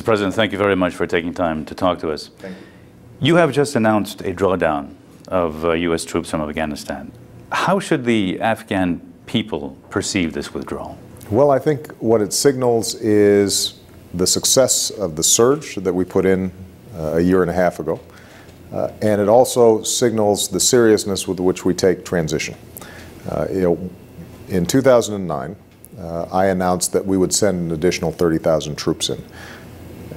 Mr. President, thank you very much for taking time to talk to us. Thank you. You have just announced a drawdown of U.S. troops from Afghanistan. How should the Afghan people perceive this withdrawal? Well, I think what it signals is the success of the surge that we put in a year and a half ago. And it also signals the seriousness with which we take transition. In 2009, I announced that we would send an additional 30,000 troops in.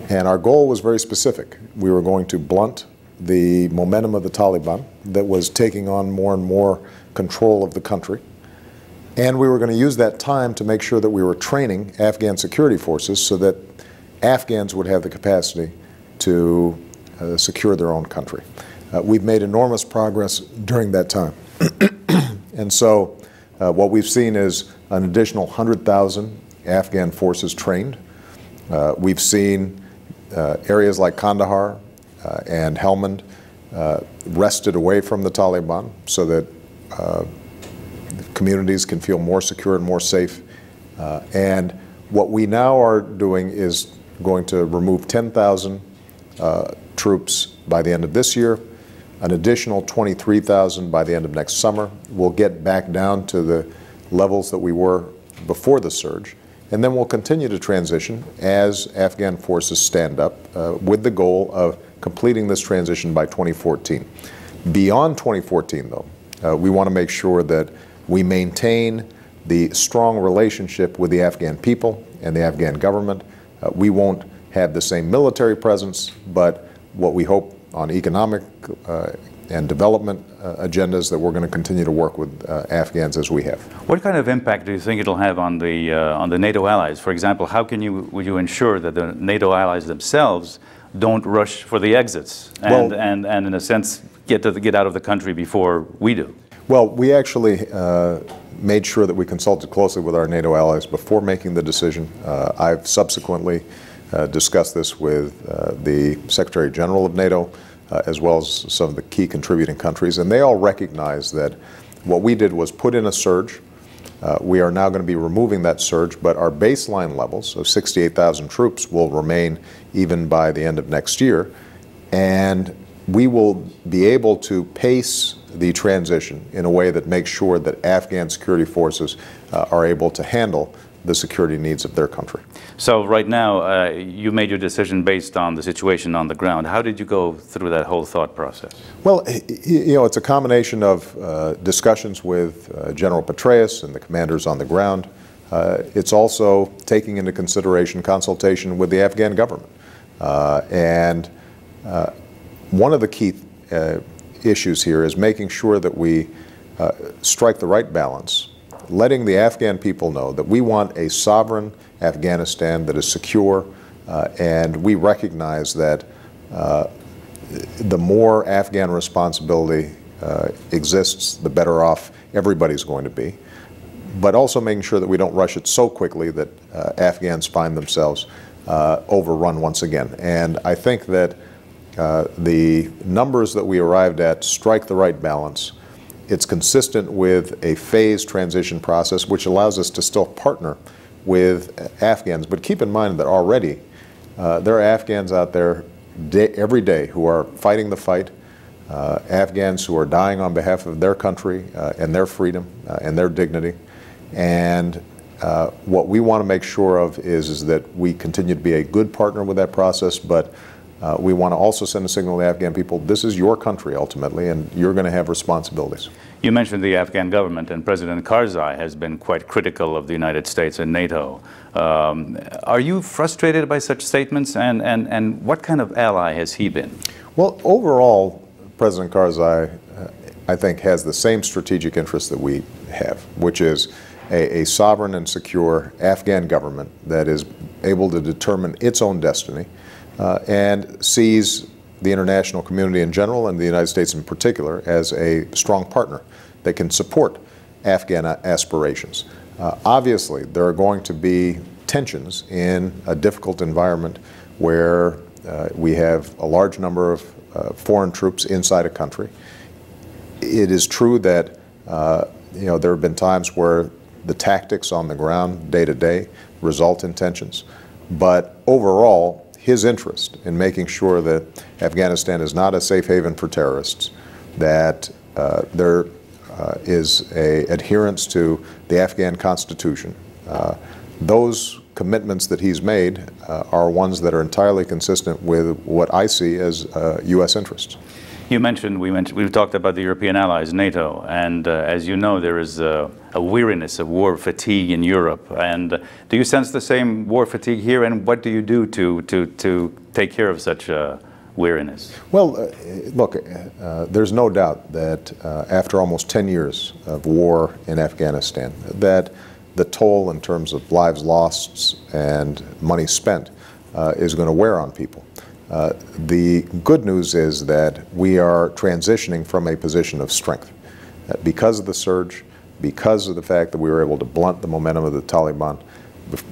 And our goal was very specific. We were going to blunt the momentum of the Taliban that was taking on more and more control of the country. And we were going to use that time to make sure that we were training Afghan security forces so that Afghans would have the capacity to secure their own country. We've made enormous progress during that time. And so what we've seen is an additional 100,000 Afghan forces trained. We've seen areas like Kandahar and Helmand wrested away from the Taliban so that communities can feel more secure and more safe. And what we now are doing is going to remove 10,000 troops by the end of this year, an additional 23,000 by the end of next summer. We'll get back down to the levels that we were before the surge, and then we'll continue to transition as Afghan forces stand up with the goal of completing this transition by 2014. Beyond 2014, though, we want to make sure that we maintain the strong relationship with the Afghan people and the Afghan government. We won't have the same military presence, but what we hope on economic and development agendas that we're going to continue to work with Afghans as we have. What kind of impact do you think it'll have on the NATO allies? For example, how would you ensure that the NATO allies themselves don't rush for the exits and in a sense get out of the country before we do? Well, we actually made sure that we consulted closely with our NATO allies before making the decision. I've subsequently discussed this with the Secretary General of NATO, as well as some of the key contributing countries, and they all recognize that what we did was put in a surge. We are now going to be removing that surge, but our baseline levels of 68,000 troops will remain even by the end of next year, and we will be able to pace the transition in a way that makes sure that Afghan security forces are able to handle the security needs of their country. So right now, you made your decision based on the situation on the ground. How did you go through that whole thought process? Well, it's a combination of discussions with General Petraeus and the commanders on the ground. It's also taking into consideration consultation with the Afghan government. And one of the key issues here is making sure that we strike the right balance, letting the Afghan people know that we want a sovereign Afghanistan that is secure, and we recognize that the more Afghan responsibility exists, the better off everybody's going to be. But also making sure that we don't rush it so quickly that Afghans find themselves overrun once again. And I think that the numbers that we arrived at strike the right balance. It's consistent with a phased transition process, which allows us to still partner with Afghans. But keep in mind that already there are Afghans out there every day who are fighting the fight, Afghans who are dying on behalf of their country and their freedom and their dignity. And what we want to make sure of is that we continue to be a good partner with that process, but we want to also send a signal to the Afghan people, this is your country ultimately, and you're going to have responsibilities. You mentioned the Afghan government, and President Karzai has been quite critical of the United States and NATO. Are you frustrated by such statements, and what kind of ally has he been? Well, overall, President Karzai, I think, has the same strategic interest that we have, which is a sovereign and secure Afghan government that is able to determine its own destiny, and sees the international community in general and the United States in particular as a strong partner that can support Afghan aspirations. Obviously, there are going to be tensions in a difficult environment where we have a large number of foreign troops inside a country. It is true that there have been times where the tactics on the ground day to day result in tensions, but overall, his interest in making sure that Afghanistan is not a safe haven for terrorists, that there is a adherence to the Afghan Constitution. Those commitments that he's made are ones that are entirely consistent with what I see as U.S. interests. We've talked about the European allies, NATO, and as you know, there is a weariness of war fatigue in Europe. And do you sense the same war fatigue here? And what do you do to take care of such weariness? Well, look, there's no doubt that after almost 10 years of war in Afghanistan, that the toll in terms of lives lost and money spent is going to wear on people. The good news is that we are transitioning from a position of strength. Because of the surge, because of the fact that we were able to blunt the momentum of the Taliban,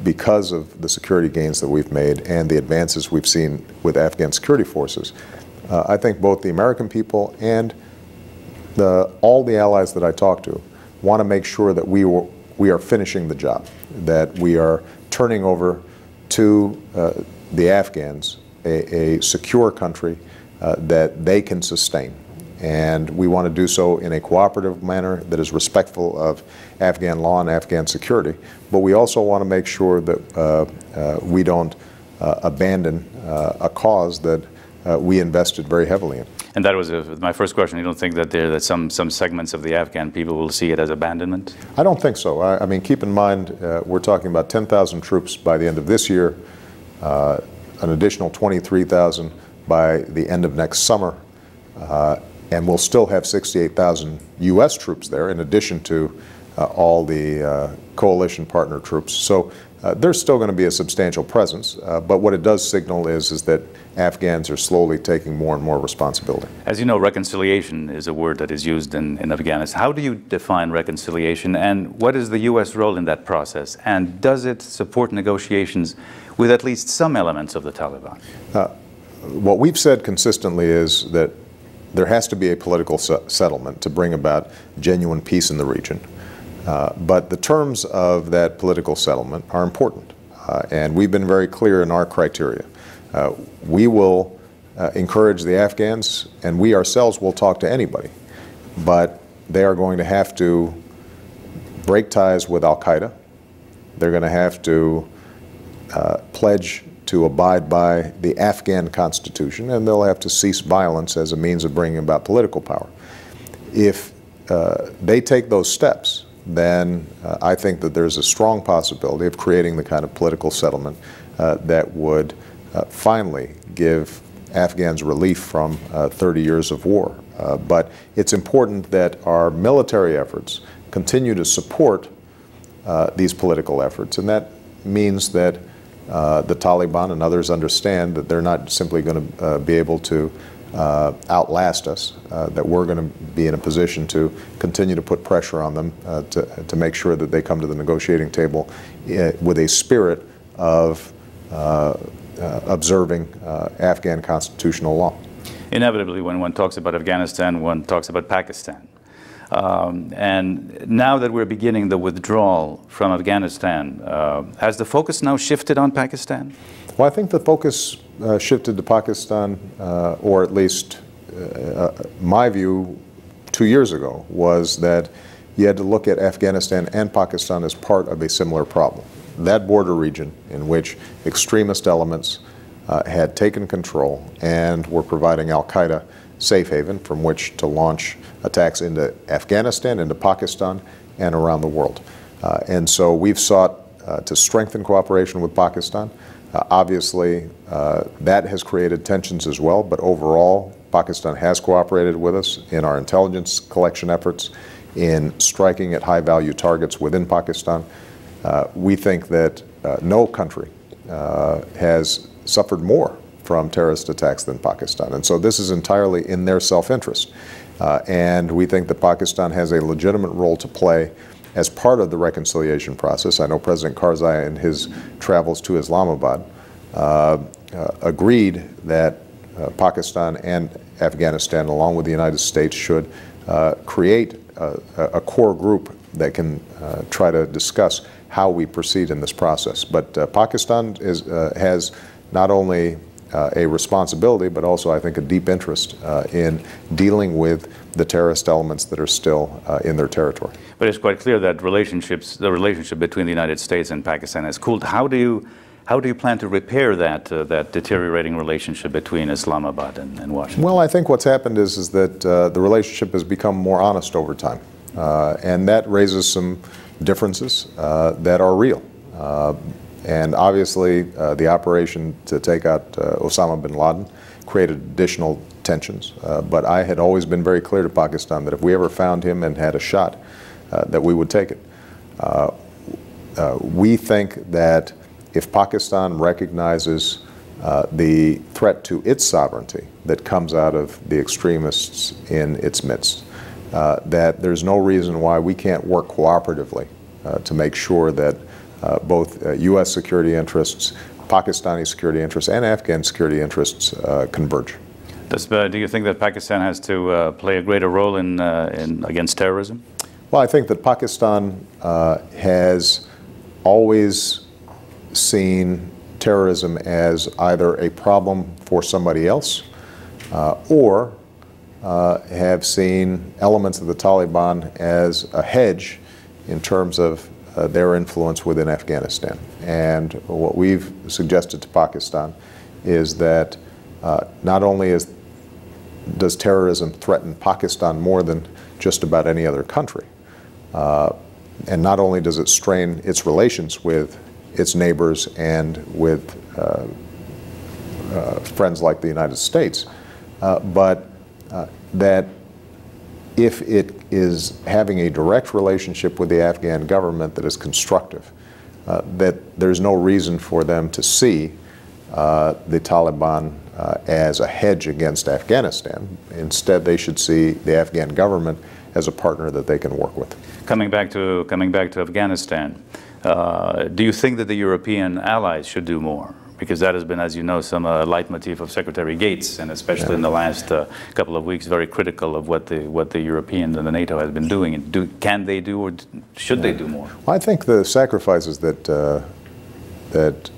because of the security gains that we've made and the advances we've seen with Afghan security forces, I think both the American people and all the allies that I talk to want to make sure that we are finishing the job, that we are turning over to the Afghans a secure country that they can sustain. And we want to do so in a cooperative manner that is respectful of Afghan law and Afghan security. But we also want to make sure that we don't abandon a cause that we invested very heavily in. And that was my first question. You don't think that some segments of the Afghan people will see it as abandonment? I don't think so. I mean, keep in mind, we're talking about 10,000 troops by the end of this year, an additional 23,000 by the end of next summer, and we'll still have 68,000 U.S. troops there in addition to all the coalition partner troops. So there's still going to be a substantial presence, but what it does signal is that Afghans are slowly taking more and more responsibility. As you know, reconciliation is a word that is used in Afghanistan. How do you define reconciliation, and what is the U.S. role in that process? And does it support negotiations with at least some elements of the Taliban? What we've said consistently is that there has to be a political settlement to bring about genuine peace in the region. But the terms of that political settlement are important, and we've been very clear in our criteria. We will encourage the Afghans, and we ourselves will talk to anybody, but they are going to have to break ties with al-Qaeda. They're going to have to pledge to abide by the Afghan Constitution, and they'll have to cease violence as a means of bringing about political power. If they take those steps, then I think that there's a strong possibility of creating the kind of political settlement that would finally give Afghans relief from 30 years of war. But it's important that our military efforts continue to support these political efforts, and that means that the Taliban and others understand that they're not simply going to be able to outlast us, that we're going to be in a position to continue to put pressure on them to make sure that they come to the negotiating table with a spirit of observing Afghan constitutional law. Inevitably, when one talks about Afghanistan, one talks about Pakistan. And now that we're beginning the withdrawal from Afghanistan, has the focus now shifted on Pakistan? Well, I think the focus shifted to Pakistan, or at least my view 2 years ago was that you had to look at Afghanistan and Pakistan as part of a similar problem. That border region in which extremist elements had taken control and were providing al-Qaeda safe haven from which to launch attacks into Afghanistan, into Pakistan, and around the world. And so we've sought to strengthen cooperation with Pakistan. Obviously, that has created tensions as well, but overall, Pakistan has cooperated with us in our intelligence collection efforts, in striking at high-value targets within Pakistan. We think that no country has suffered more from terrorist attacks than Pakistan. And so this is entirely in their self-interest. And we think that Pakistan has a legitimate role to play as part of the reconciliation process. I know President Karzai in his travels to Islamabad agreed that Pakistan and Afghanistan, along with the United States, should create a core group that can try to discuss how we proceed in this process. But Pakistan has not only a responsibility, but also I think a deep interest in dealing with the terrorist elements that are still in their territory. But it's quite clear that the relationship between the United States and Pakistan has cooled. How do you plan to repair that deteriorating relationship between Islamabad and Washington? Well, I think what's happened is that the relationship has become more honest over time, and that raises some differences that are real. And obviously, the operation to take out Osama bin Laden created additional tensions. But I had always been very clear to Pakistan that if we ever found him and had a shot, that we would take it. We think that if Pakistan recognizes the threat to its sovereignty that comes out of the extremists in its midst, that there's no reason why we can't work cooperatively to make sure that both U.S. security interests, Pakistani security interests, and Afghan security interests converge. Do you think that Pakistan has to play a greater role in against terrorism? Well, I think that Pakistan has always seen terrorism as either a problem for somebody else or have seen elements of the Taliban as a hedge in terms of their influence within Afghanistan. And what we've suggested to Pakistan is that not only does terrorism threaten Pakistan more than just about any other country, and not only does it strain its relations with its neighbors and with friends like the United States, but that if it is having a direct relationship with the Afghan government that is constructive, that there's no reason for them to see the Taliban as a hedge against Afghanistan. Instead, they should see the Afghan government as a partner that they can work with. Coming back to Afghanistan, do you think that the European allies should do more? Because that has been, as you know, some leitmotif of Secretary Gates, and especially in the last couple of weeks, very critical of what the Europeans and the NATO has been doing. And can they do, or should they do more? Well, I think the sacrifices that that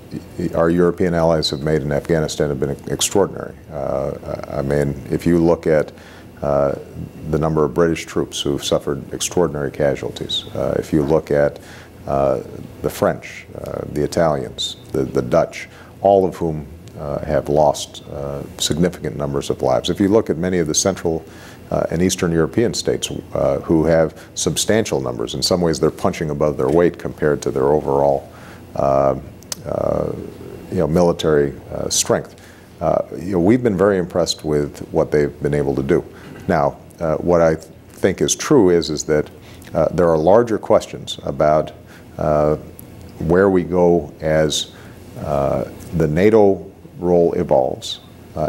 our European allies have made in Afghanistan have been extraordinary. I mean, if you look at the number of British troops who've suffered extraordinary casualties, if you look at the French, the Italians, the Dutch, all of whom have lost significant numbers of lives. If you look at many of the Central and Eastern European states who have substantial numbers, in some ways they're punching above their weight compared to their overall military strength. We've been very impressed with what they've been able to do. Now, what I think is true is that there are larger questions about where we go as the NATO role evolves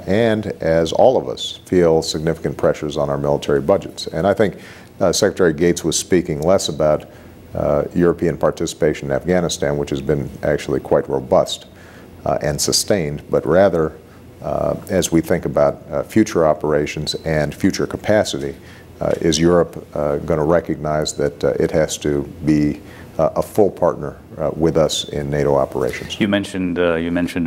and as all of us feel significant pressures on our military budgets. And I think Secretary Gates was speaking less about European participation in Afghanistan, which has been actually quite robust and sustained, but rather as we think about future operations and future capacity, is Europe going to recognize that it has to be a full partner with us in NATO operations? You mentioned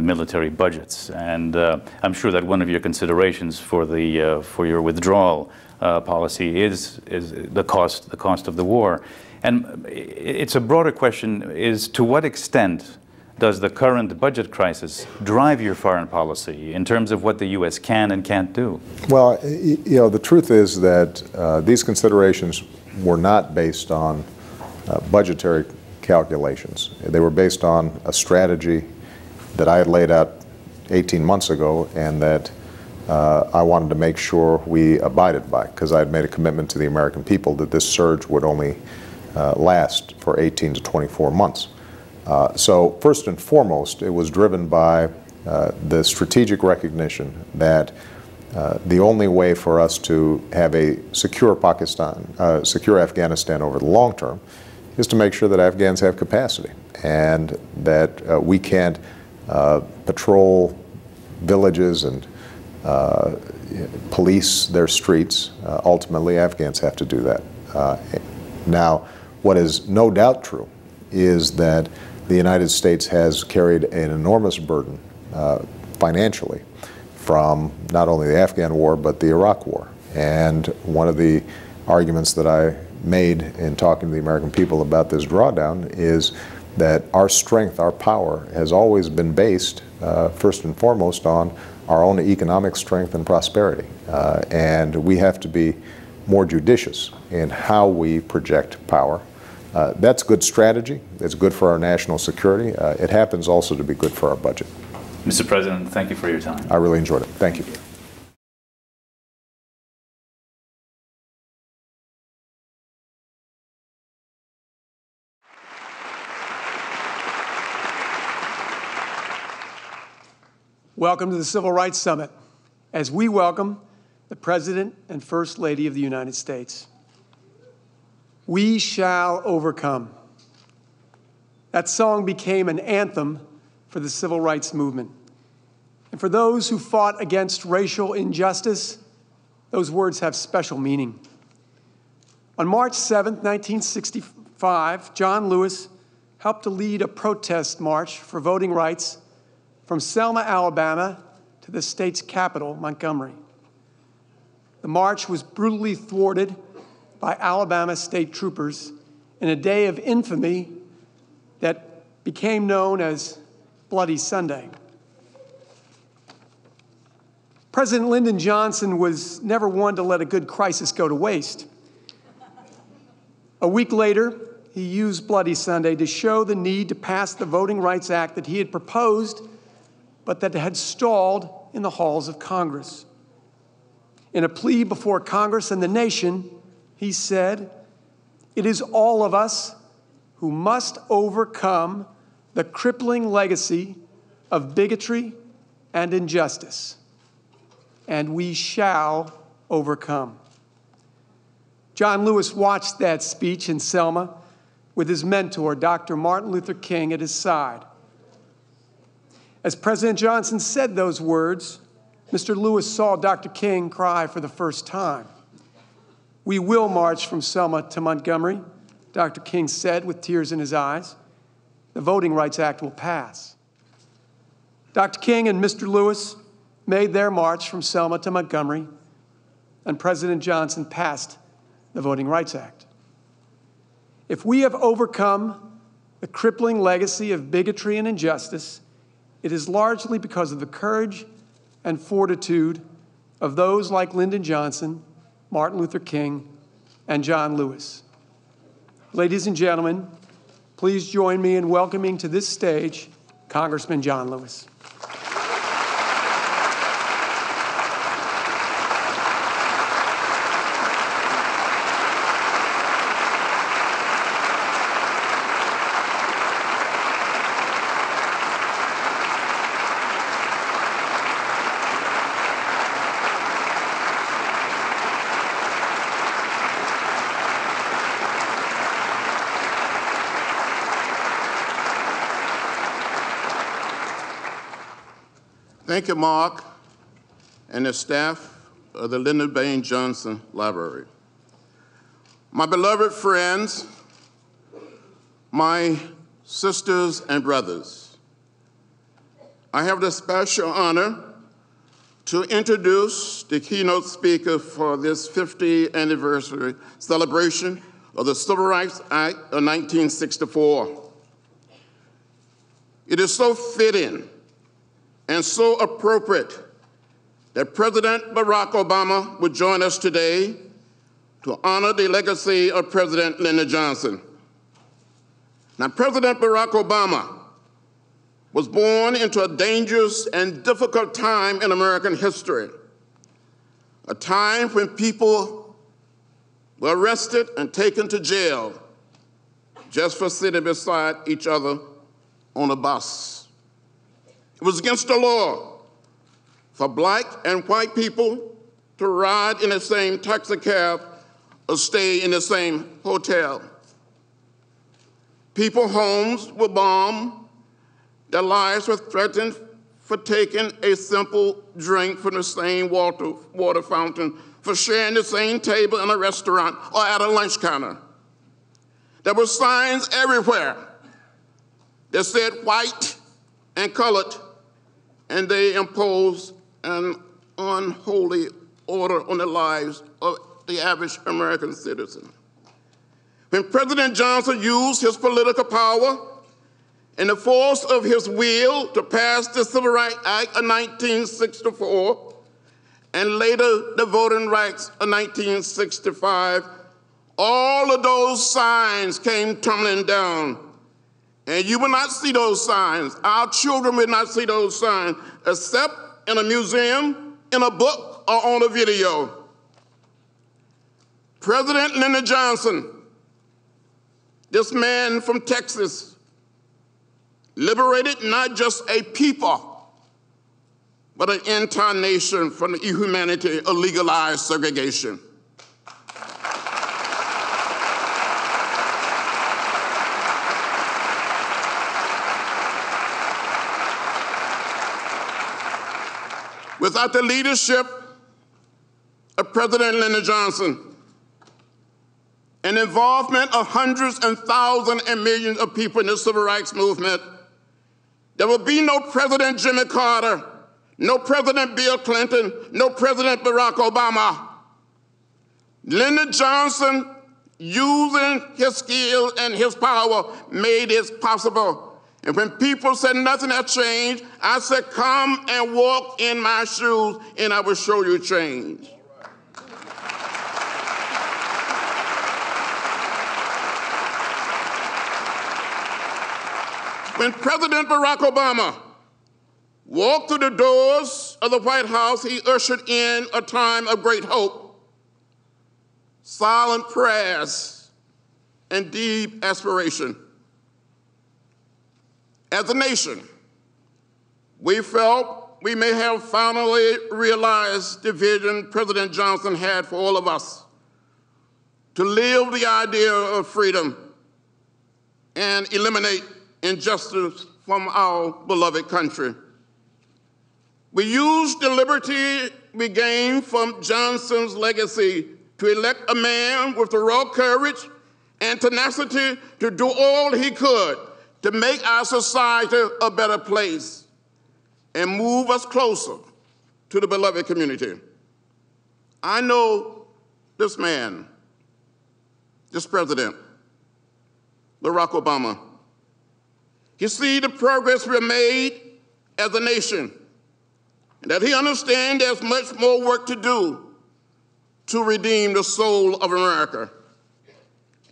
military budgets, and I'm sure that one of your considerations for your withdrawal policy is the cost of the war. And it's a broader question: is to what extent does the current budget crisis drive your foreign policy in terms of what the U.S. can and can't do? Well, the truth is that these considerations were not based on budgetary calculations. They were based on a strategy that I had laid out 18 months ago and that I wanted to make sure we abided by, because I had made a commitment to the American people that this surge would only last for 18 to 24 months. So first and foremost, it was driven by the strategic recognition that the only way for us to have a secure secure Afghanistan over the long term is to make sure that Afghans have capacity and that we can't patrol villages and police their streets. Ultimately, Afghans have to do that. Now, what is no doubt true is that the United States has carried an enormous burden financially from not only the Afghan war but the Iraq war. And one of the arguments that I made in talking to the American people about this drawdown is that our strength, our power, has always been based, first and foremost, on our own economic strength and prosperity. And we have to be more judicious in how we project power. That's good strategy. It's good for our national security. It happens also to be good for our budget. Mr. President, thank you for your time. I really enjoyed it. Thank you. Welcome to the Civil Rights Summit, as we welcome the President and First Lady of the United States. We shall overcome. That song became an anthem for the civil rights movement. And for those who fought against racial injustice, those words have special meaning. On March 7, 1965, John Lewis helped to lead a protest march for voting rights from Selma, Alabama, to the state's capital, Montgomery. The march was brutally thwarted by Alabama state troopers in a day of infamy that became known as Bloody Sunday. President Lyndon Johnson was never one to let a good crisis go to waste. A week later, he used Bloody Sunday to show the need to pass the Voting Rights Act that he had proposed but that had stalled in the halls of Congress. In a plea before Congress and the nation, he said, "It is all of us who must overcome the crippling legacy of bigotry and injustice, and we shall overcome." John Lewis watched that speech in Selma with his mentor, Dr. Martin Luther King, at his side. As President Johnson said those words, Mr. Lewis saw Dr. King cry for the first time. "We will march from Selma to Montgomery," Dr. King said with tears in his eyes. "The Voting Rights Act will pass." Dr. King and Mr. Lewis made their march from Selma to Montgomery, and President Johnson passed the Voting Rights Act. If we have overcome the crippling legacy of bigotry and injustice, it is largely because of the courage and fortitude of those like Lyndon Johnson, Martin Luther King, and John Lewis. Ladies and gentlemen, please join me in welcoming to this stage Congressman John Lewis. Thank you, Mark, and the staff of the Lyndon Baines Johnson Library. My beloved friends, my sisters and brothers, I have the special honor to introduce the keynote speaker for this 50th anniversary celebration of the Civil Rights Act of 1964. It is so fitting and so appropriate that President Barack Obama would join us today to honor the legacy of President Lyndon Johnson. Now, President Barack Obama was born into a dangerous and difficult time in American history, a time when people were arrested and taken to jail just for sitting beside each other on a bus. It was against the law for black and white people to ride in the same taxi cab or stay in the same hotel. People's homes were bombed, their lives were threatened for taking a simple drink from the same water fountain, for sharing the same table in a restaurant or at a lunch counter. There were signs everywhere that said white and colored and they impose an unholy order on the lives of the average American citizen. When President Johnson used his political power and the force of his will to pass the Civil Rights Act of 1964 and later the Voting Rights of 1965, all of those signs came tumbling down. And you will not see those signs. Our children will not see those signs except in a museum, in a book, or on a video. President Lyndon Johnson, this man from Texas, liberated not just a people, but an entire nation from the inhumanity of legalized segregation. Without the leadership of President Lyndon Johnson and involvement of hundreds and thousands and millions of people in the civil rights movement, there will be no President Jimmy Carter, no President Bill Clinton, no President Barack Obama. Lyndon Johnson, using his skill and his power, made it possible. And when people said nothing had changed, I said, come and walk in my shoes, and I will show you change. When President Barack Obama walked through the doors of the White House, he ushered in a time of great hope, silent prayers, and deep aspiration. As a nation, we felt we may have finally realized the vision President Johnson had for all of us, to live the idea of freedom and eliminate injustice from our beloved country. We used the liberty we gained from Johnson's legacy to elect a man with the raw courage and tenacity to do all he could to make our society a better place and move us closer to the beloved community. I know this man, this president, Barack Obama. He sees the progress we've made as a nation, and that he understands there's much more work to do to redeem the soul of America.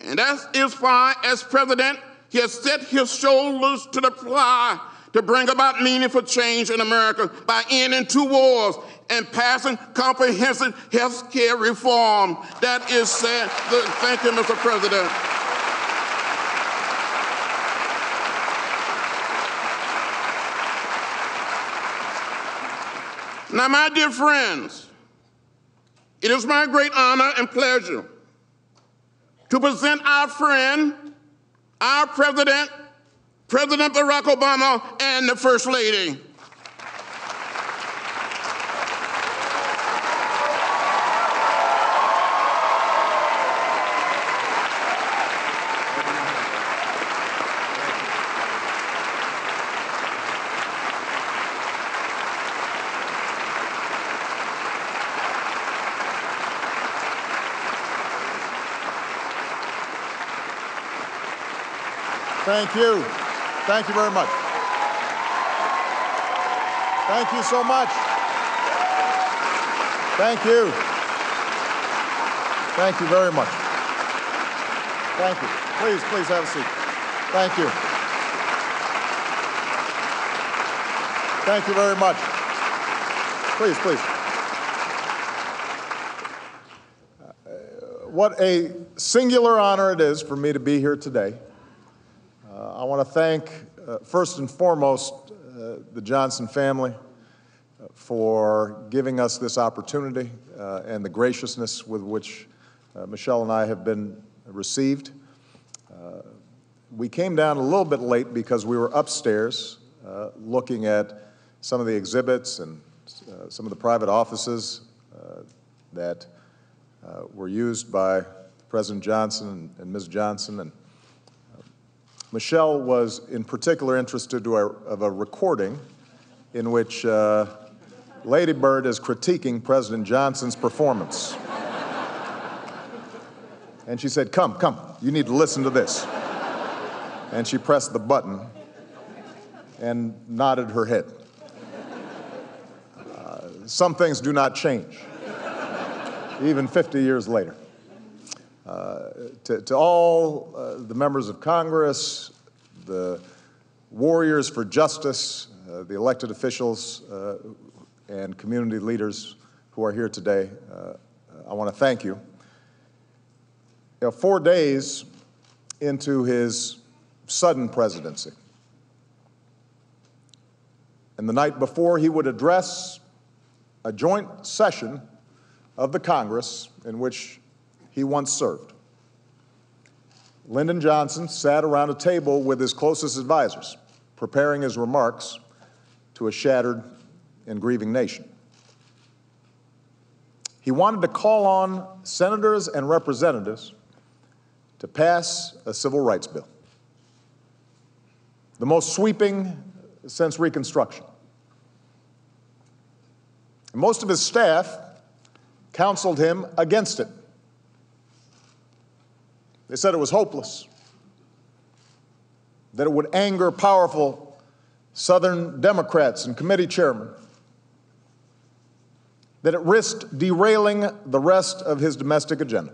And that is why, as president, he has set his shoulders to the plow to bring about meaningful change in America by ending 2 wars and passing comprehensive health care reform. That is said. Thank you, Mr. President. Now, my dear friends, it is my great honor and pleasure to present our friend, our president, President Barack Obama, and the First Lady. Thank you. Thank you very much. Thank you so much. Thank you. Thank you very much. Thank you. Please, please have a seat. Thank you. Thank you very much. Please, please. What a singular honor it is for me to be here today. I want to thank, first and foremost, the Johnson family for giving us this opportunity and the graciousness with which Michelle and I have been received. We came down a little bit late because we were upstairs looking at some of the exhibits and some of the private offices that were used by President Johnson and Ms. Johnson. And Michelle was in particular interested of a recording in which Lady Bird is critiquing President Johnson's performance. And she said, come, you need to listen to this. And she pressed the button and nodded her head. Some things do not change, even 50 years later. To all the members of Congress, the warriors for justice, the elected officials and community leaders who are here today, I want to thank you. 4 days into his sudden presidency, and the night before he would address a joint session of the Congress in which he once served, Lyndon Johnson sat around a table with his closest advisors, preparing his remarks to a shattered and grieving nation. He wanted to call on senators and representatives to pass a civil rights bill, the most sweeping since Reconstruction. And most of his staff counseled him against it. They said it was hopeless, that it would anger powerful Southern Democrats and committee chairmen, that it risked derailing the rest of his domestic agenda.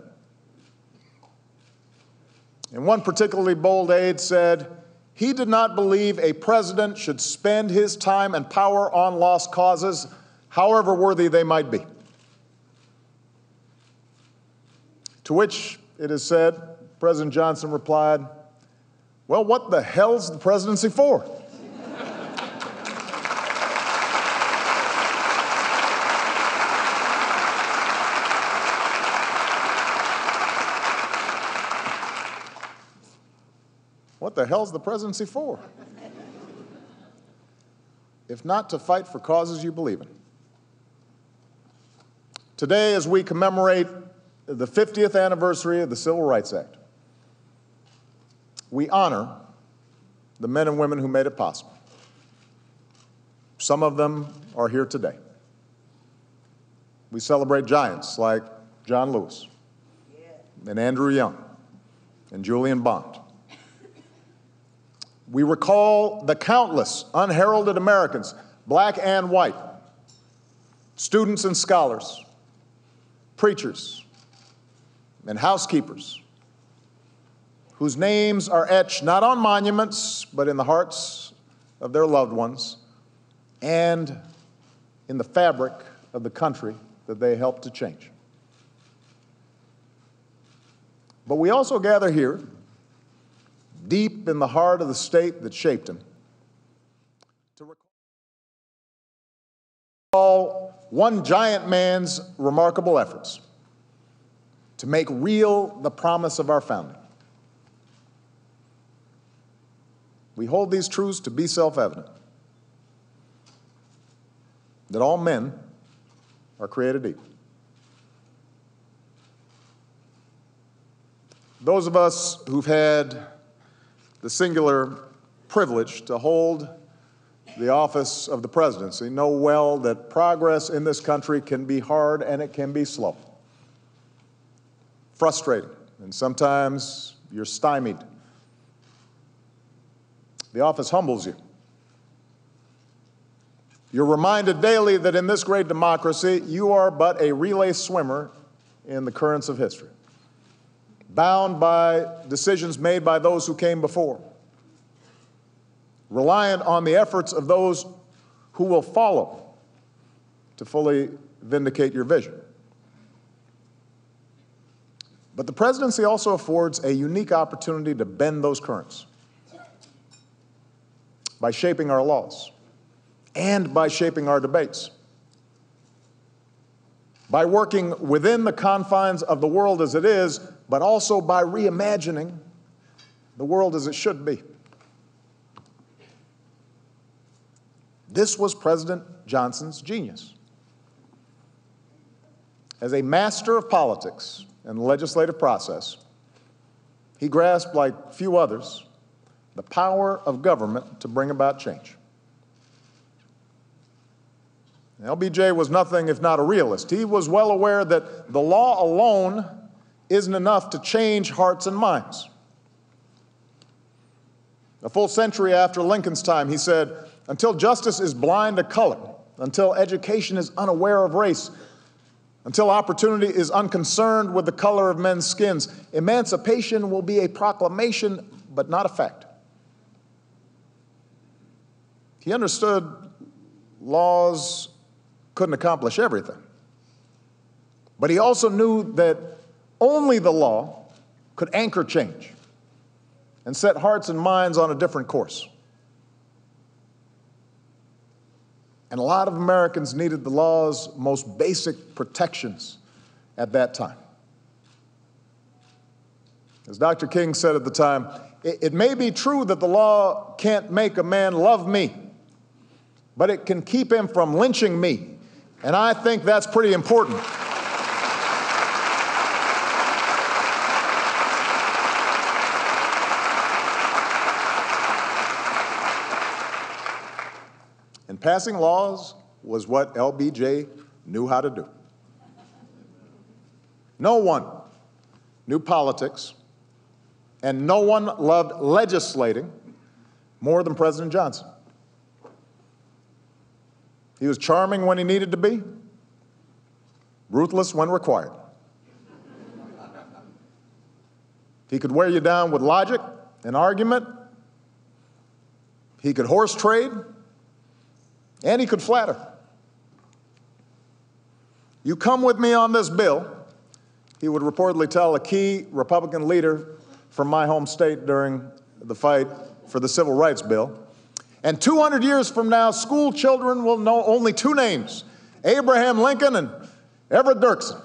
And one particularly bold aide said he did not believe a president should spend his time and power on lost causes, however worthy they might be. To which it is said, President Johnson replied, well, what the hell's the presidency for? What the hell's the presidency for? If not to fight for causes you believe in. Today, as we commemorate the 50th anniversary of the Civil Rights Act, we honor the men and women who made it possible. Some of them are here today. We celebrate giants like John Lewis and Andrew Young and Julian Bond. We recall the countless unheralded Americans, black and white, students and scholars, preachers and housekeepers, whose names are etched not on monuments, but in the hearts of their loved ones and in the fabric of the country that they helped to change. But we also gather here, deep in the heart of the state that shaped him, to recall one giant man's remarkable efforts to make real the promise of our founding. We hold these truths to be self-evident, that all men are created equal. Those of us who've had the singular privilege to hold the office of the presidency know well that progress in this country can be hard and it can be slow, frustrating, and sometimes you're stymied. The office humbles you. You're reminded daily that in this great democracy, you are but a relay swimmer in the currents of history, bound by decisions made by those who came before, reliant on the efforts of those who will follow to fully vindicate your vision. But the presidency also affords a unique opportunity to bend those currents by shaping our laws and by shaping our debates, by working within the confines of the world as it is, but also by reimagining the world as it should be. This was President Johnson's genius. As a master of politics and the legislative process, he grasped, like few others, the power of government to bring about change. LBJ was nothing if not a realist. He was well aware that the law alone isn't enough to change hearts and minds. A full century after Lincoln's time, he said, "Until justice is blind to color, until education is unaware of race, until opportunity is unconcerned with the color of men's skins, emancipation will be a proclamation, but not a fact." He understood laws couldn't accomplish everything, but he also knew that only the law could anchor change and set hearts and minds on a different course. And a lot of Americans needed the law's most basic protections at that time. As Dr. King said at the time, it may be true that the law can't make a man love me, but it can keep him from lynching me. And I think that's pretty important. And passing laws was what LBJ knew how to do. No one knew politics, and no one loved legislating more than President Johnson. He was charming when he needed to be, ruthless when required. He could wear you down with logic and argument. He could horse trade, and he could flatter. "You come with me on this bill," he would reportedly tell a key Republican leader from my home state during the fight for the Civil Rights Bill, "and 200 years from now, school children will know only two names, Abraham Lincoln and Everett Dirksen."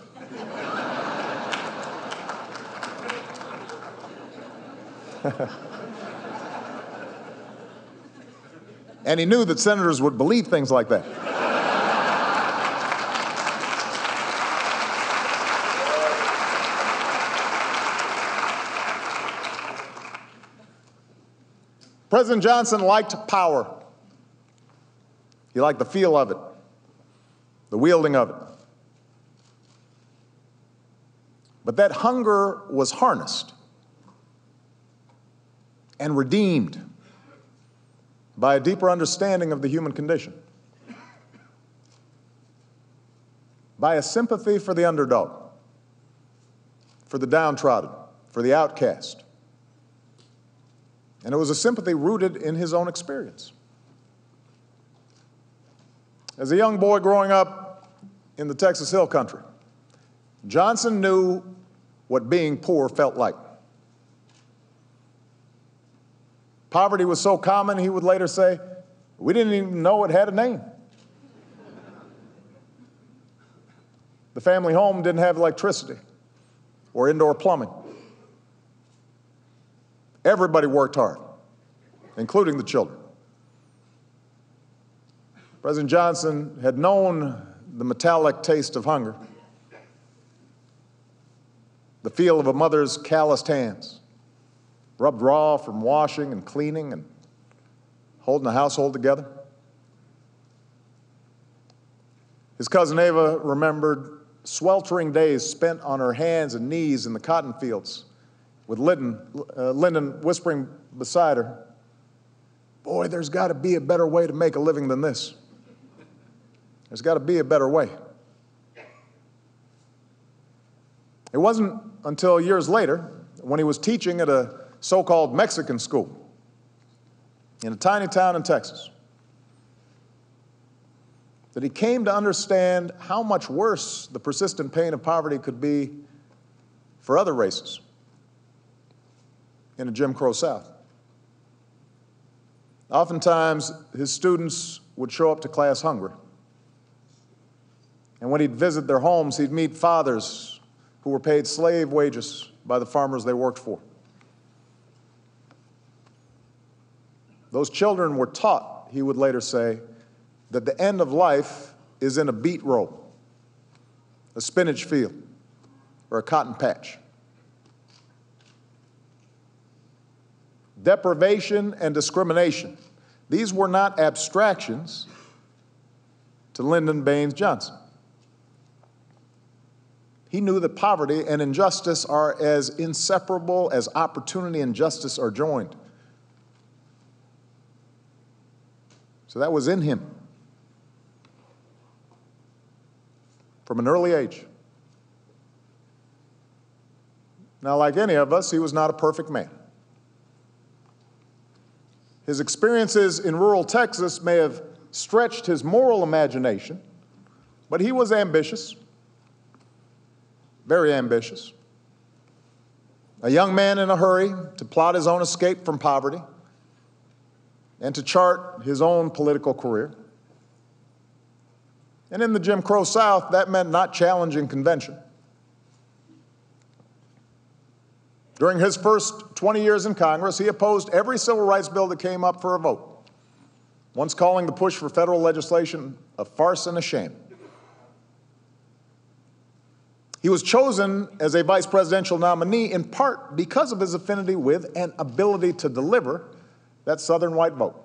And he knew that senators would believe things like that. President Johnson liked power. He liked the feel of it, the wielding of it. But that hunger was harnessed and redeemed by a deeper understanding of the human condition, by a sympathy for the underdog, for the downtrodden, for the outcast. And it was a sympathy rooted in his own experience. As a young boy growing up in the Texas Hill Country, Johnson knew what being poor felt like. Poverty was so common, he would later say, we didn't even know it had a name. The family home didn't have electricity or indoor plumbing. Everybody worked hard, including the children. President Johnson had known the metallic taste of hunger, the feel of a mother's calloused hands, rubbed raw from washing and cleaning and holding the household together. His cousin Ava remembered sweltering days spent on her hands and knees in the cotton fields, with Lyndon whispering beside her, "Boy, there's got to be a better way to make a living than this. There's got to be a better way." It wasn't until years later, when he was teaching at a so-called Mexican school in a tiny town in Texas, that he came to understand how much worse the persistent pain of poverty could be for other races in a Jim Crow South. Oftentimes, his students would show up to class hungry. And when he'd visit their homes, he'd meet fathers who were paid slave wages by the farmers they worked for. Those children were taught, he would later say, that the end of life is in a beet row, a spinach field, or a cotton patch. Deprivation and discrimination, these were not abstractions. to Lyndon Baines Johnson. He knew that poverty and injustice are as inseparable as opportunity and justice are joined. So that was in him from an early age. Now, like any of us, he was not a perfect man. His experiences in rural Texas may have stretched his moral imagination, but he was ambitious, very ambitious. A young man in a hurry to plot his own escape from poverty and to chart his own political career. And in the Jim Crow South, that meant not challenging convention. During his first 20 years in Congress, he opposed every civil rights bill that came up for a vote, once calling the push for federal legislation a farce and a shame. He was chosen as a vice presidential nominee in part because of his affinity with and ability to deliver that Southern white vote.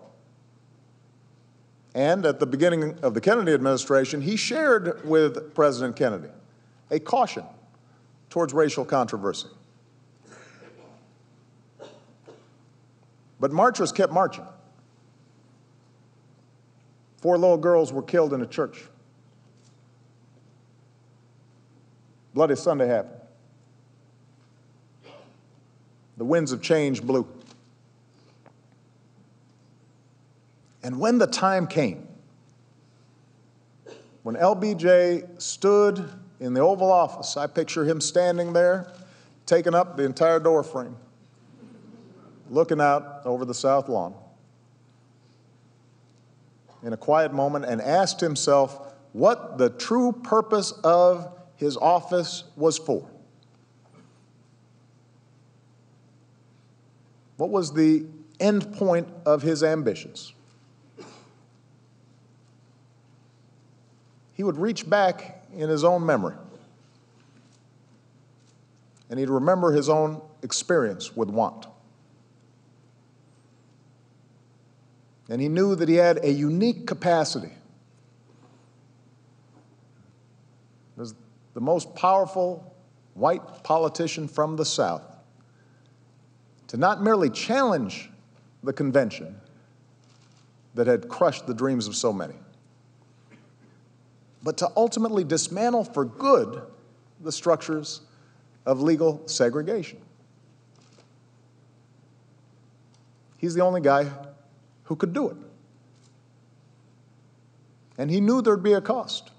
And at the beginning of the Kennedy administration, he shared with President Kennedy a caution towards racial controversy. But marchers kept marching. 4 little girls were killed in a church. Bloody Sunday happened. The winds of change blew. And when the time came, when LBJ stood in the Oval Office, I picture him standing there, taking up the entire door frame, looking out over the South Lawn in a quiet moment, and asked himself what the true purpose of his office was for. What was the end point of his ambitions? He would reach back in his own memory, and he'd remember his own experience with want. And he knew that he had a unique capacity as the most powerful white politician from the South to not merely challenge the convention that had crushed the dreams of so many, but to ultimately dismantle for good the structures of legal segregation. He's the only guy who could do it. And he knew there'd be a cost.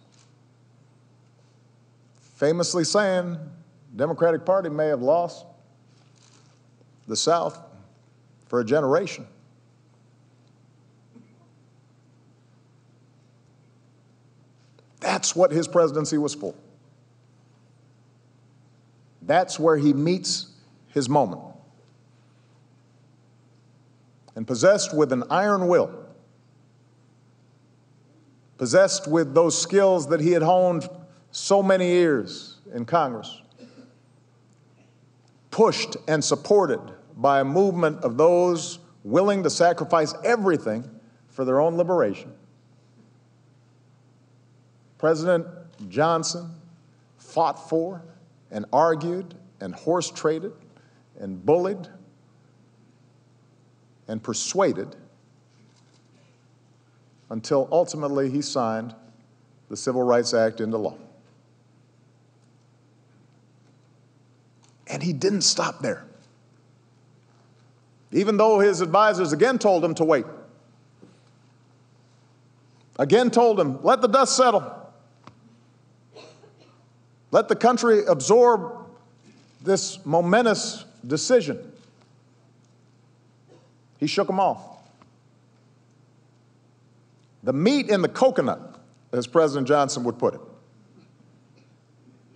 Famously saying, the Democratic Party may have lost the South for a generation. That's what his presidency was for. That's where he meets his moment. And possessed with an iron will, possessed with those skills that he had honed so many years in Congress, pushed and supported by a movement of those willing to sacrifice everything for their own liberation, President Johnson fought for and argued and horse-traded and bullied and persuaded until ultimately he signed the Civil Rights Act into law. And he didn't stop there. Even though his advisors again told him to wait. Again told him, let the dust settle. Let the country absorb this momentous decision. He shook them off. The meat in the coconut, as President Johnson would put it,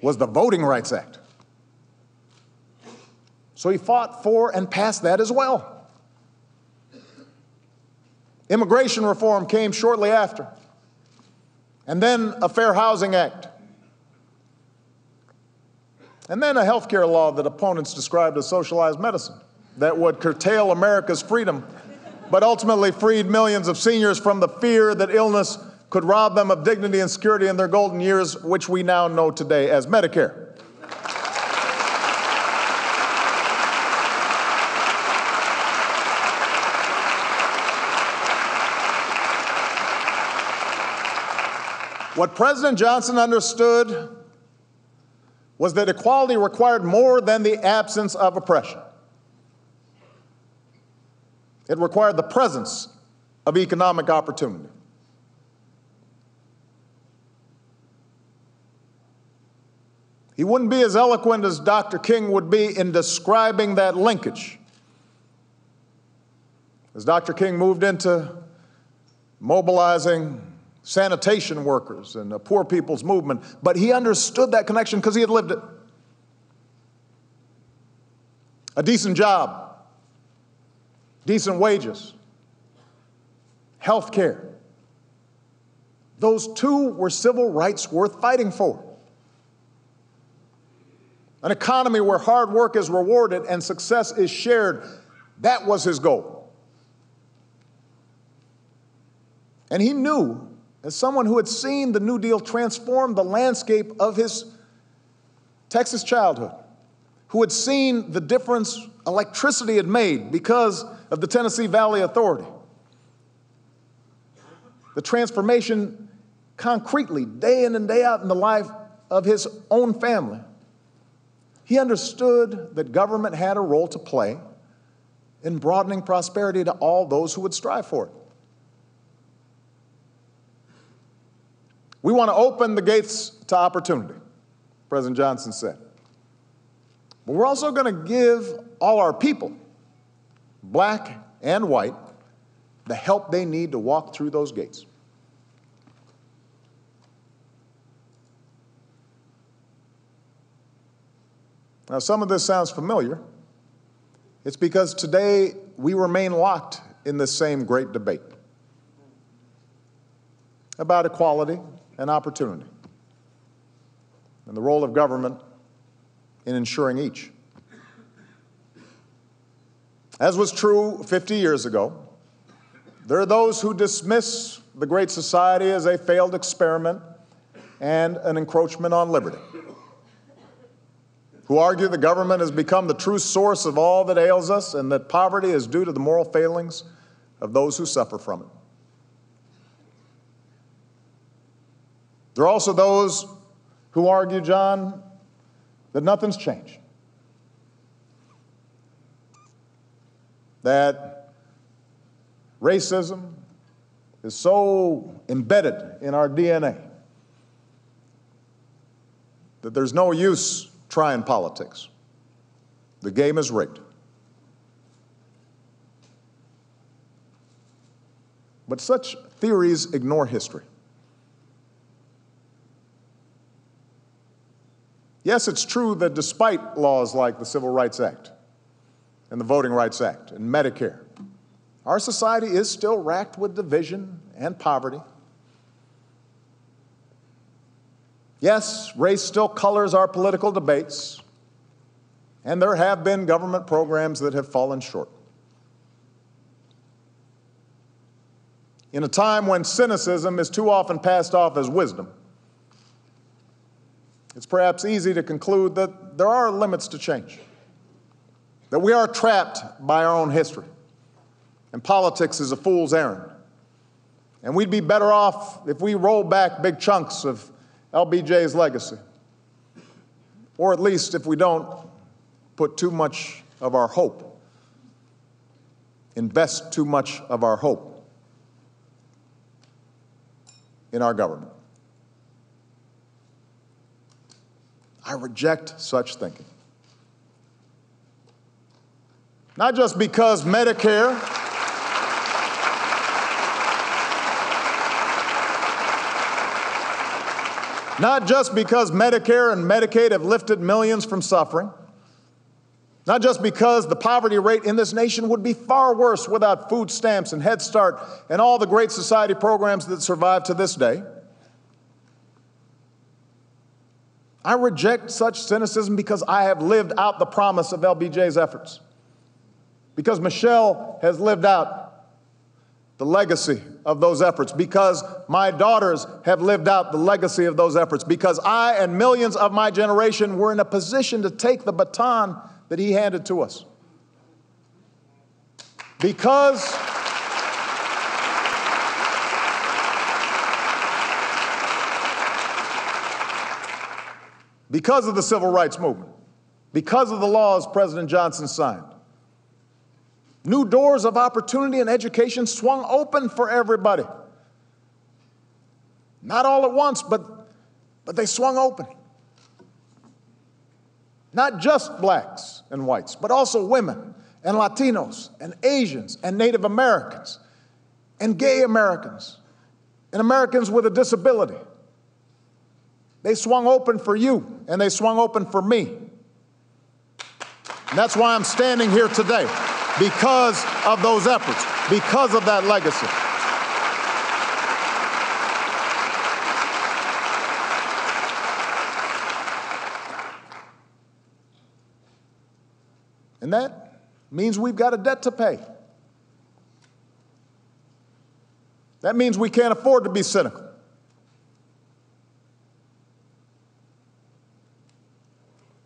was the Voting Rights Act. So he fought for and passed that as well. Immigration reform came shortly after, and then a Fair Housing Act, and then a health care law that opponents described as socialized medicine that would curtail America's freedom, but ultimately freed millions of seniors from the fear that illness could rob them of dignity and security in their golden years, which we now know today as Medicare. What President Johnson understood was that equality required more than the absence of oppression. It required the presence of economic opportunity. He wouldn't be as eloquent as Dr. King would be in describing that linkage. As Dr. King moved into mobilizing sanitation workers and the poor people's movement, but he understood that connection because he had lived it. A decent job, decent wages, health care. Those two were civil rights worth fighting for. An economy where hard work is rewarded and success is shared. That was his goal. And he knew, as someone who had seen the New Deal transform the landscape of his Texas childhood, who had seen the difference electricity had made because of the Tennessee Valley Authority, the transformation concretely, day in and day out in the life of his own family, he understood that government had a role to play in broadening prosperity to all those who would strive for it. We want to open the gates to opportunity, President Johnson said. But we're also going to give all our people, black and white, the help they need to walk through those gates. Now, some of this sounds familiar. It's because today we remain locked in this same great debate about equality and opportunity, and the role of government in ensuring each. As was true 50 years ago, there are those who dismiss the Great Society as a failed experiment and an encroachment on liberty, who argue the government has become the true source of all that ails us and that poverty is due to the moral failings of those who suffer from it. There are also those who argue, John, that nothing's changed, that racism is so embedded in our DNA that there's no use trying politics. The game is rigged. But such theories ignore history. Yes, it's true that despite laws like the Civil Rights Act and the Voting Rights Act and Medicare, our society is still racked with division and poverty. Yes, race still colors our political debates, and there have been government programs that have fallen short. In a time when cynicism is too often passed off as wisdom, it's perhaps easy to conclude that there are limits to change, that we are trapped by our own history, and politics is a fool's errand. And we'd be better off if we roll back big chunks of LBJ's legacy, or at least if we don't put too much of our hope, invest too much of our hope in our government. I reject such thinking. Not just because Medicare and Medicaid have lifted millions from suffering, not just because the poverty rate in this nation would be far worse without food stamps and Head Start and all the Great Society programs that survive to this day. I reject such cynicism because I have lived out the promise of LBJ's efforts, because Michelle has lived out the legacy of those efforts, because my daughters have lived out the legacy of those efforts, because I and millions of my generation were in a position to take the baton that he handed to us. Because of the civil rights movement, because of the laws President Johnson signed, new doors of opportunity and education swung open for everybody. Not all at once, but they swung open. Not just blacks and whites, but also women and Latinos and Asians and Native Americans and gay Americans and Americans with a disability. They swung open for you, and they swung open for me. And that's why I'm standing here today, because of those efforts, because of that legacy. And that means we've got a debt to pay. That means we can't afford to be cynical.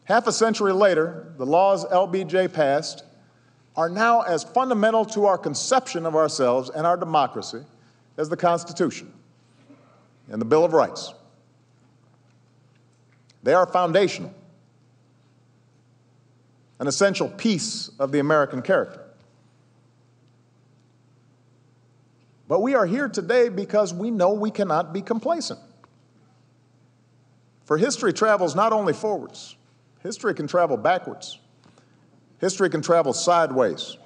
Half a century later, the laws LBJ passed are now as fundamental to our conception of ourselves and our democracy as the Constitution and the Bill of Rights. They are foundational, an essential piece of the American character. But we are here today because we know we cannot be complacent. For history travels not only forwards, history can travel backwards. History can travel sideways.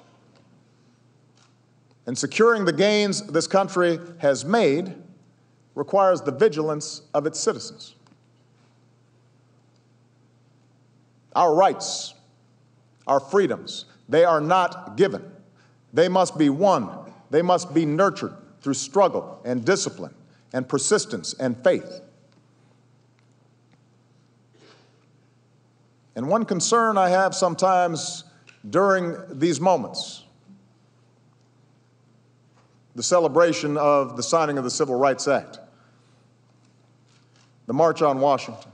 And securing the gains this country has made requires the vigilance of its citizens. Our rights, our freedoms, they are not given. They must be won. They must be nurtured through struggle and discipline and persistence and faith. And one concern I have sometimes during these moments, the celebration of the signing of the Civil Rights Act, the March on Washington.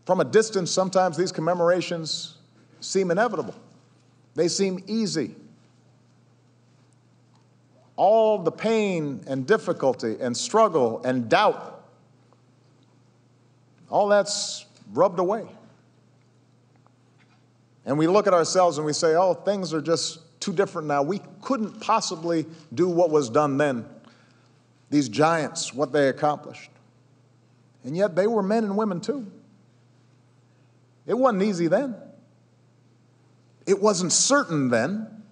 From a distance, sometimes these commemorations seem inevitable. They seem easy. All the pain and difficulty and struggle and doubt, all that's rubbed away. And we look at ourselves and we say, oh, things are just too different now. We couldn't possibly do what was done then. These giants, what they accomplished. And yet they were men and women too. It wasn't easy then. It wasn't certain then.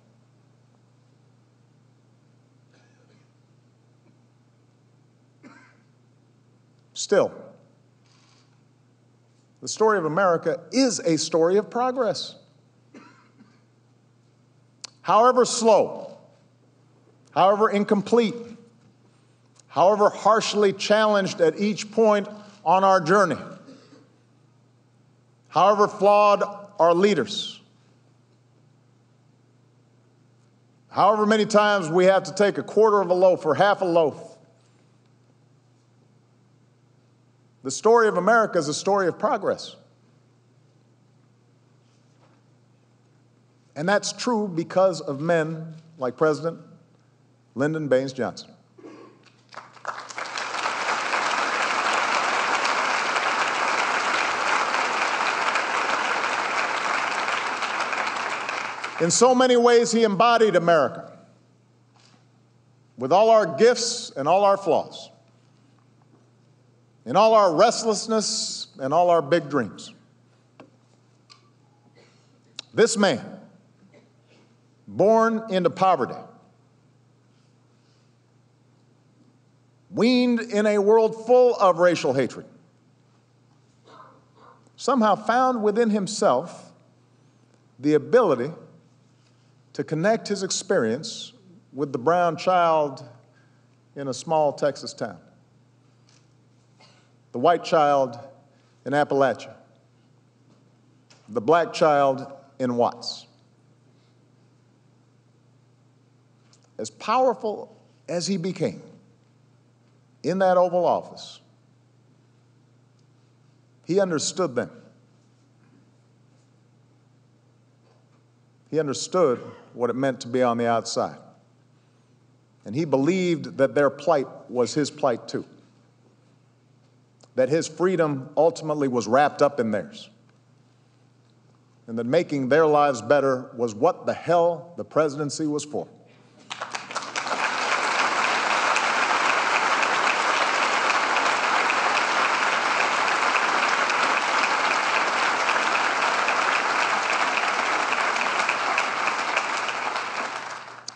Still, the story of America is a story of progress. However slow, however incomplete, however harshly challenged at each point on our journey, however flawed our leaders, however many times we have to take a quarter of a loaf or half a loaf, the story of America is a story of progress. And that's true because of men like President Lyndon Baines Johnson. In so many ways, he embodied America, with all our gifts and all our flaws, in all our restlessness and all our big dreams. This man, born into poverty, weaned in a world full of racial hatred, somehow found within himself the ability to connect his experience with the brown child in a small Texas town, the white child in Appalachia, the black child in Watts. as powerful as he became in that Oval Office, he understood them. He understood what it meant to be on the outside. And he believed that their plight was his plight too, that his freedom ultimately was wrapped up in theirs, and that making their lives better was what the hell the presidency was for.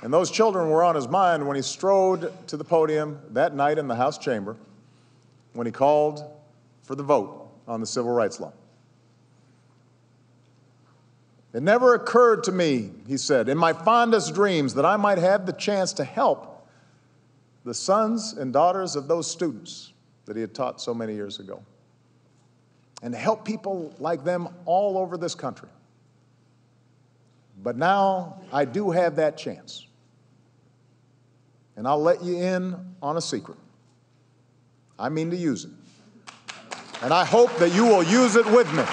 And those children were on his mind when he strode to the podium that night in the House chamber, when he called for the vote on the civil rights law. It never occurred to me, he said, in my fondest dreams that I might have the chance to help the sons and daughters of those students that he had taught so many years ago, and to help people like them all over this country. But now I do have that chance. And I'll let you in on a secret. I mean to use it. And I hope that you will use it with me.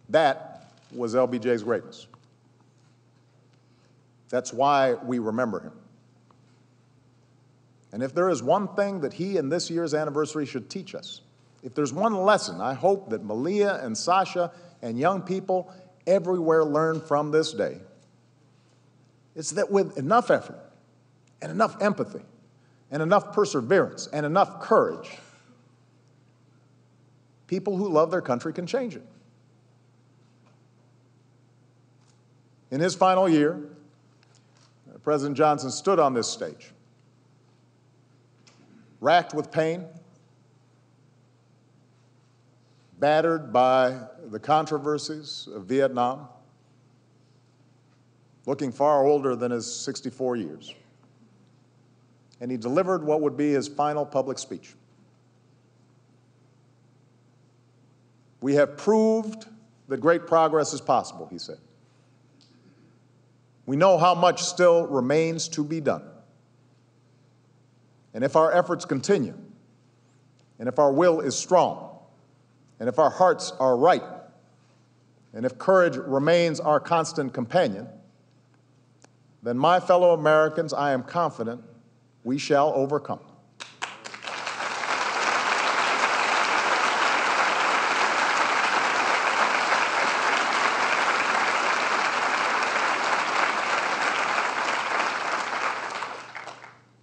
That was LBJ's greatness. That's why we remember him. And if there is one thing that he and this year's anniversary should teach us, if there's one lesson I hope that Malia and Sasha and young people everywhere learn from this day, it's that with enough effort and enough empathy and enough perseverance and enough courage, people who love their country can change it. In his final year, President Johnson stood on this stage, racked with pain, battered by the controversies of Vietnam, looking far older than his 64 years. And he delivered what would be his final public speech. We have proved that great progress is possible, he said. We know how much still remains to be done. And if our efforts continue, and if our will is strong, and if our hearts are right, and if courage remains our constant companion, then, my fellow Americans, I am confident we shall overcome.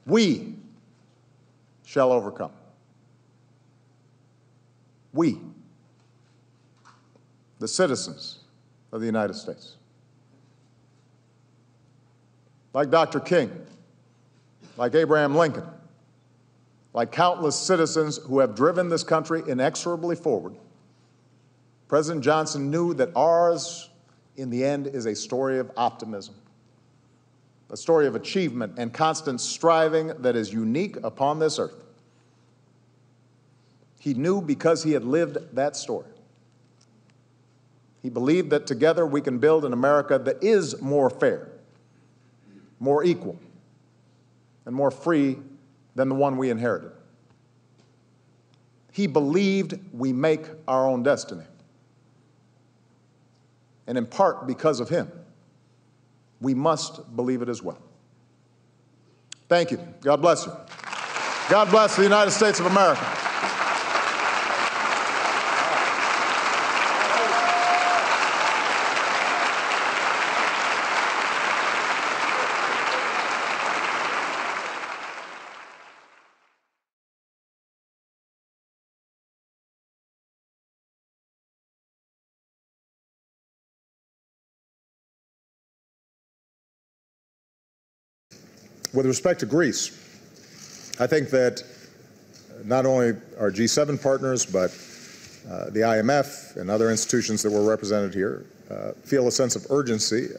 We shall overcome. We, the citizens of the United States. Like Dr. King, like Abraham Lincoln, like countless citizens who have driven this country inexorably forward, President Johnson knew that ours, in the end, is a story of optimism, a story of achievement and constant striving that is unique upon this earth. He knew because he had lived that story. He believed that together we can build an America that is more fair, more equal, and more free than the one we inherited. He believed we make our own destiny. And in part because of him, we must believe it as well. Thank you. God bless you. God bless the United States of America. With respect to Greece, I think that not only our G7 partners, but the IMF and other institutions that were represented here feel a sense of urgency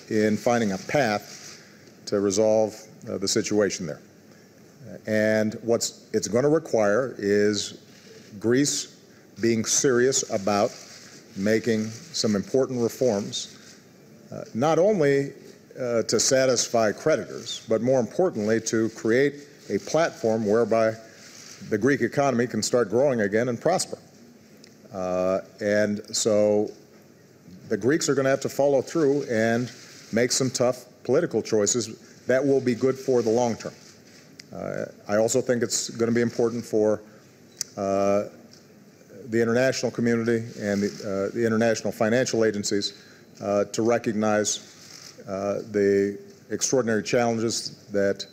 in finding a path to resolve the situation there. And what it's going to require is Greece being serious about making some important reforms, not only to satisfy creditors, but more importantly to create a platform whereby the Greek economy can start growing again and prosper. And so the Greeks are going to have to follow through and make some tough political choices that will be good for the long term. I also think it's going to be important for the international community and the international financial agencies to recognize the extraordinary challenges that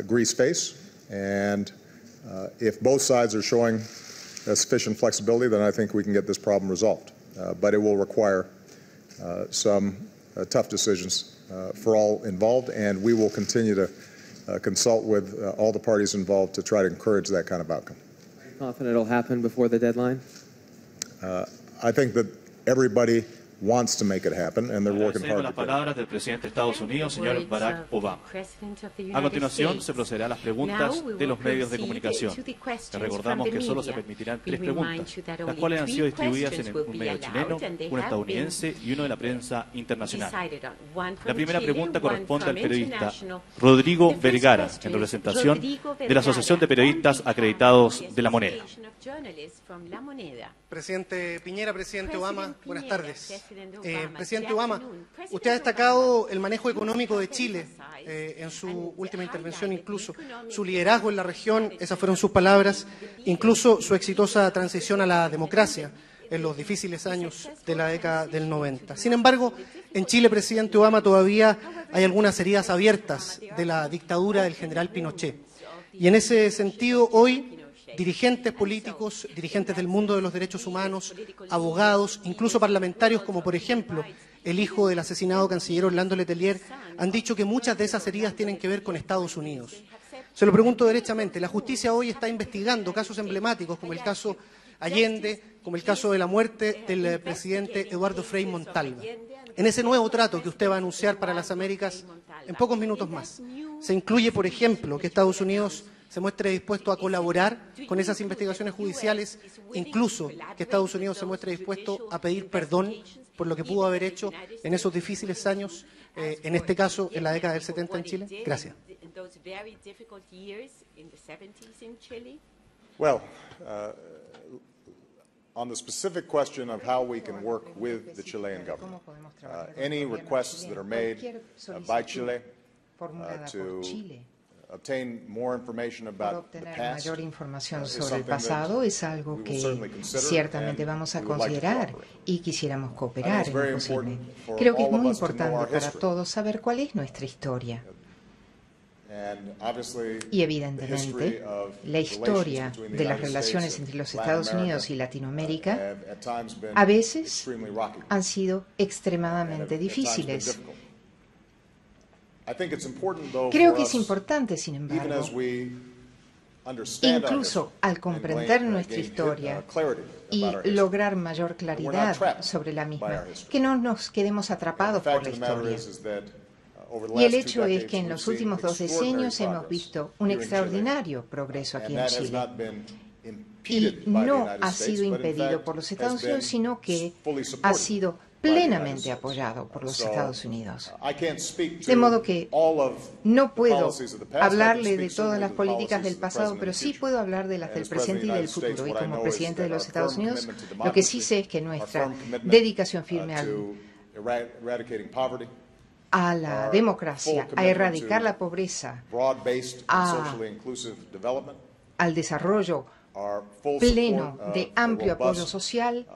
Greece face. And if both sides are showing sufficient flexibility, then I think we can get this problem resolved. But it will require some tough decisions for all involved, and we will continue to consult with all the parties involved to try to encourage that kind of outcome. Are you confident it'll happen before the deadline? I think that everybody wants to make it happen, and they're working hard las to get it. palabras del presidente de Estados Unidos, señor Barack Obama. A continuación, se procederá a las preguntas de los medios de comunicación. Les recordamos que solo se permitirán 3 preguntas, las cuales han sido distribuidas en un medio chileno, un estadounidense y uno de la prensa internacional. La primera pregunta corresponde al periodista Rodrigo Vergara, en representación de la Asociación de Periodistas Acreditados de La Moneda. Presidente Piñera, presidente Obama, buenas tardes. Presidente Obama, usted ha destacado el manejo económico de Chile en su última intervención, incluso su liderazgo en la región, esas fueron sus palabras, incluso su exitosa transición a la democracia en los difíciles años de la década del 90. Sin embargo, en Chile, presidente Obama, todavía hay algunas heridas abiertas de la dictadura del general Pinochet. Y en ese sentido, hoy, dirigentes políticos, dirigentes del mundo de los derechos humanos, abogados, incluso parlamentarios, como por ejemplo el hijo del asesinado canciller Orlando Letelier, han dicho que muchas de esas heridas tienen que ver con Estados Unidos. Se lo pregunto derechamente, la justicia hoy está investigando casos emblemáticos como el caso Allende, como el caso de la muerte del presidente Eduardo Frei Montalva. En ese nuevo trato que usted va a anunciar para las Américas en pocos minutos más, se incluye, por ejemplo, que Estados Unidos se muestre dispuesto a colaborar con esas investigaciones judiciales, incluso que Estados Unidos se muestre dispuesto a pedir perdón por lo que pudo haber hecho en esos difíciles años, en este caso en la década del 70 en Chile. Gracias. Well, on the specific question of how we can work with the Chilean government, any requests that are made by Chile to obtain more information about the past, mayor información sobre el pasado es algo que ciertamente vamos a considerar y quisiéramos cooperar en lo posible. Creo que es muy importante para todos saber cuál es nuestra historia. Y evidentemente, la historia de las relaciones entre los Estados Unidos y Latinoamérica a veces han sido extremadamente difíciles. Creo que es importante, sin embargo, incluso al comprender nuestra historia y lograr mayor claridad sobre la misma, que no nos quedemos atrapados por la historia. Y el hecho es que en los últimos 2 decenios hemos visto un extraordinario progreso aquí en Chile. Y no ha sido impedido por los Estados Unidos, sino que ha sido plenamente apoyado por los Estados Unidos. De modo que no puedo hablarle de todas las políticas del pasado, pero sí puedo hablar de las del presente y del futuro. Y como presidente de los Estados Unidos, lo que sí sé es que nuestra dedicación firme a la democracia, a erradicar la pobreza, al desarrollo pleno de amplio apoyo social,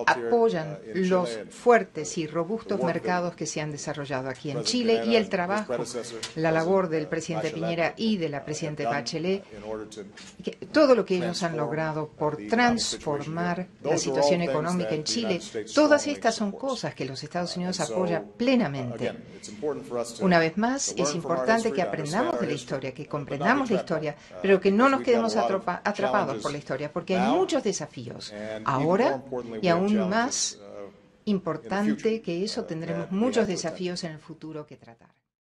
apoyan los fuertes y robustos mercados que se han desarrollado aquí en Chile y el trabajo, la labor del presidente Piñera y de la presidenta Bachelet, todo lo que ellos han logrado por transformar la situación económica en Chile, todas estas son cosas que los Estados Unidos apoyan plenamente. Una vez más, es importante que aprendamos de la historia, que comprendamos la historia, pero que no nos quedemos atrapados por la historia, porque hay muchos desafíos. Ahora, y aún más importante que eso, tendremos muchos desafíos en el futuro que tratar.